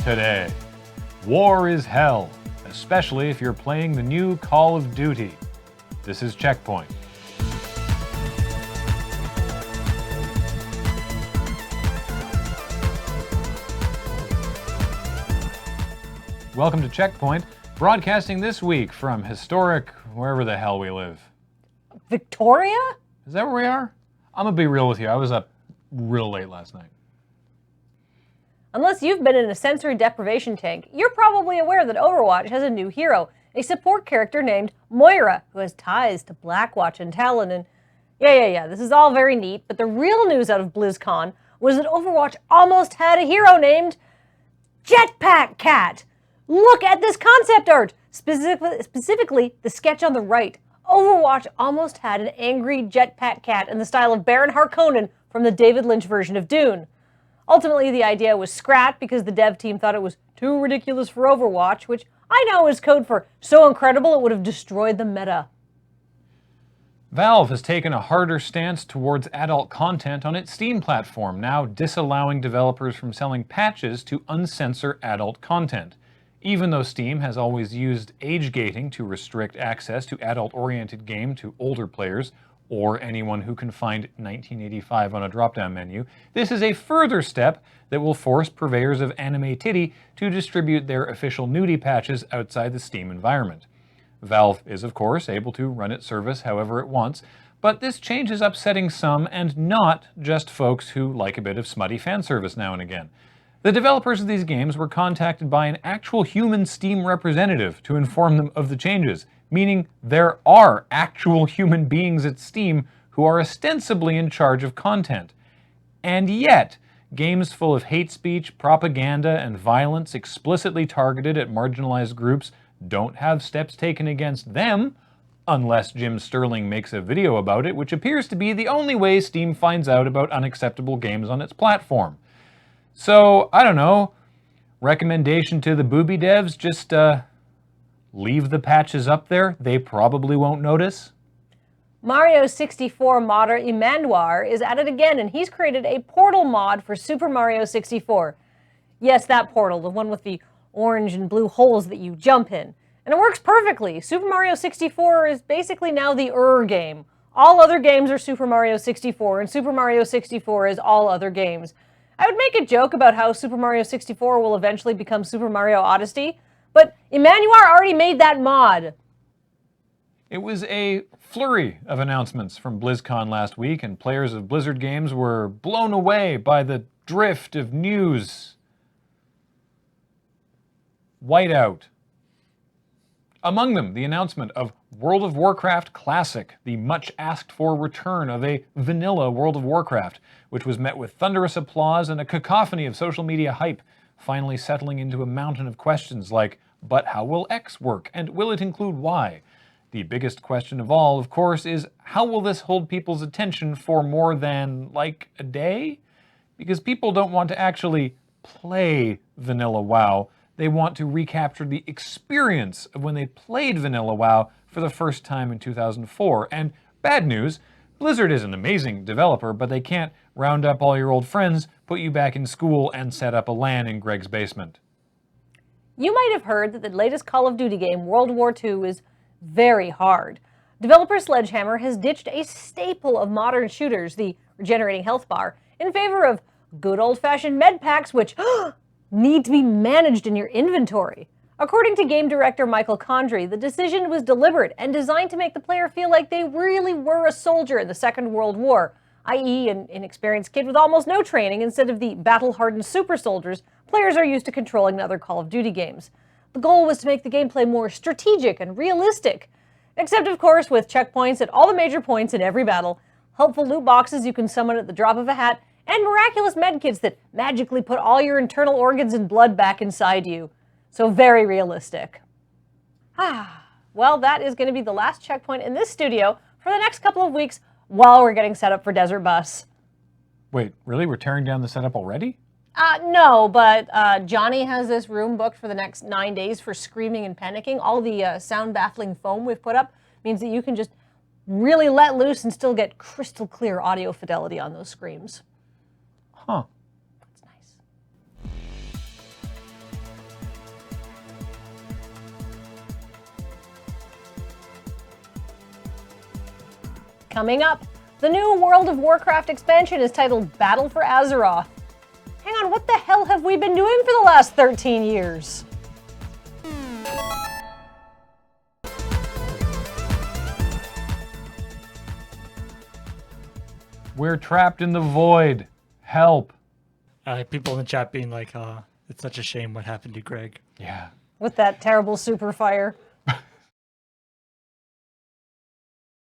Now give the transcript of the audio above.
today. War is hell, especially if you're playing the new Call of Duty. This is CheckPoint. Welcome to CheckPoint, broadcasting this week from historic wherever the hell we live. Victoria? Is that where we are? I'm gonna be real with you. I was up real late last night. Unless you've been in a sensory deprivation tank, you're probably aware that Overwatch has a new hero, a support character named Moira, who has ties to Blackwatch and Talon, and yeah, this is all very neat, but the real news out of BlizzCon was that Overwatch almost had a hero named Jetpack Cat. Look at this concept art! Specifically, the sketch on the right. Overwatch almost had an angry Jetpack Cat in the style of Baron Harkonnen from the David Lynch version of Dune. Ultimately, the idea was scrapped because the dev team thought it was too ridiculous for Overwatch, which I know is code for so incredible it would have destroyed the meta. Valve has taken a harder stance towards adult content on its Steam platform, now disallowing developers from selling patches to uncensor adult content. Even though Steam has always used age gating to restrict access to adult-oriented game to older players, or anyone who can find 1985 on a drop-down menu, this is a further step that will force purveyors of anime titty to distribute their official nudie patches outside the Steam environment. Valve is, of course, able to run its service however it wants, but this change is upsetting some and not just folks who like a bit of smutty fan service now and again. The developers of these games were contacted by an actual human Steam representative to inform them of the changes, meaning there are actual human beings at Steam who are ostensibly in charge of content. And yet, games full of hate speech, propaganda, and violence explicitly targeted at marginalized groups don't have steps taken against them, unless Jim Sterling makes a video about it, which appears to be the only way Steam finds out about unacceptable games on its platform. So, I don't know, recommendation to the booby devs, just leave the patches up there. They probably won't notice. Mario 64 modder Emmanuar is at it again, and he's created a portal mod for Super Mario 64. Yes, that portal, the one with the orange and blue holes that you jump in. And it works perfectly. Super Mario 64 is basically now the game. All other games are Super Mario 64, and Super Mario 64 is all other games. I would make a joke about how Super Mario 64 will eventually become Super Mario Odyssey, but Emmanuar already made that mod. It was a flurry of announcements from BlizzCon last week, and players of Blizzard games were blown away by the drift of news. Whiteout. Among them, the announcement of World of Warcraft Classic, the much-asked-for return of a vanilla World of Warcraft, which was met with thunderous applause and a cacophony of social media hype, finally settling into a mountain of questions like, but how will X work, and will it include Y? The biggest question of all, of course, is how will this hold people's attention for more than, like, a day? Because people don't want to actually play vanilla WoW. They want to recapture the experience of when they played vanilla WoW for the first time in 2004. And bad news, Blizzard is an amazing developer, but they can't round up all your old friends, put you back in school, and set up a LAN in Greg's basement. You might have heard that the latest Call of Duty game, World War II, is very hard. Developer Sledgehammer has ditched a staple of modern shooters, the regenerating health bar, in favor of good old-fashioned med packs, which need to be managed in your inventory. According to game director Michael Condrey, the decision was deliberate and designed to make the player feel like they really were a soldier in the Second World War, i.e. an inexperienced kid with almost no training instead of the battle-hardened super soldiers players are used to controlling in other Call of Duty games. The goal was to make the gameplay more strategic and realistic. Except, of course, with checkpoints at all the major points in every battle, helpful loot boxes you can summon at the drop of a hat, and miraculous medkits that magically put all your internal organs and blood back inside you. So very realistic. Well, that is going to be the last checkpoint in this studio for the next couple of weeks while we're getting set up for Desert Bus. Wait, really? We're tearing down the setup already? No, but Johnny has this room booked for the next 9 days for screaming and panicking. All the sound-baffling foam we've put up means that you can just really let loose and still get crystal clear audio fidelity on those screams. Huh. That's nice. Coming up, the new World of Warcraft expansion is titled Battle for Azeroth. Hang on, what the hell have we been doing for the last 13 years? We're trapped in the void. Help. People in the chat being like, it's such a shame what happened to Greg. Yeah. With that terrible super fire.